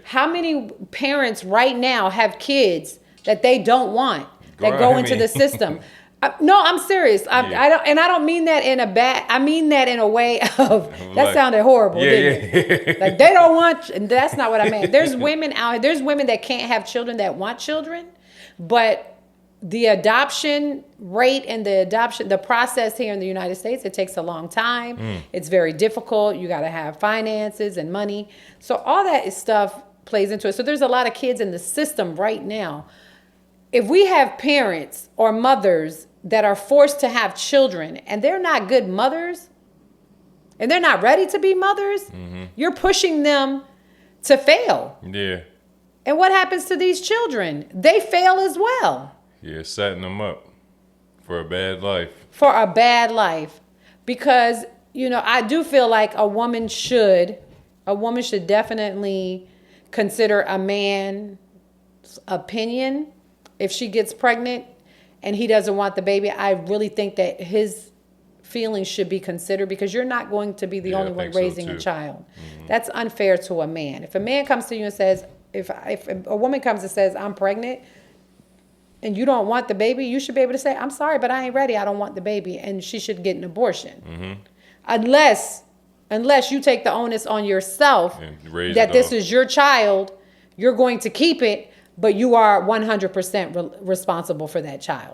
How many parents right now have kids that they don't want that go into the system? No, I'm serious. I don't mean that in a bad. I mean that in a way of that sounded horrible, didn't it? Like they don't want. And that's not what I meant. There's women out here. There's women that can't have children that want children, but the adoption rate and the process here in the United States, it takes a long time. It's very difficult. You got to have finances and money. So all that stuff plays into it. So there's a lot of kids in the system right now. If we have parents or mothers that are forced to have children and they're not good mothers and they're not ready to be mothers, you're pushing them to fail. Yeah. And what happens to these children? They fail as well. Yeah, setting them up for a bad life. For a bad life. Because, I do feel like a woman should definitely consider a man's opinion if she gets pregnant and he doesn't want the baby. I really think that his feelings should be considered because you're not going to be the only one raising a child. That's unfair to a man. If a man comes to you and says, if a woman comes and says, I'm pregnant, and you don't want the baby, you should be able to say, I'm sorry, but I ain't ready. I don't want the baby. And she should get an abortion. Unless you take the onus on yourself that this is your child, you're going to keep it, but you are 100% responsible for that child.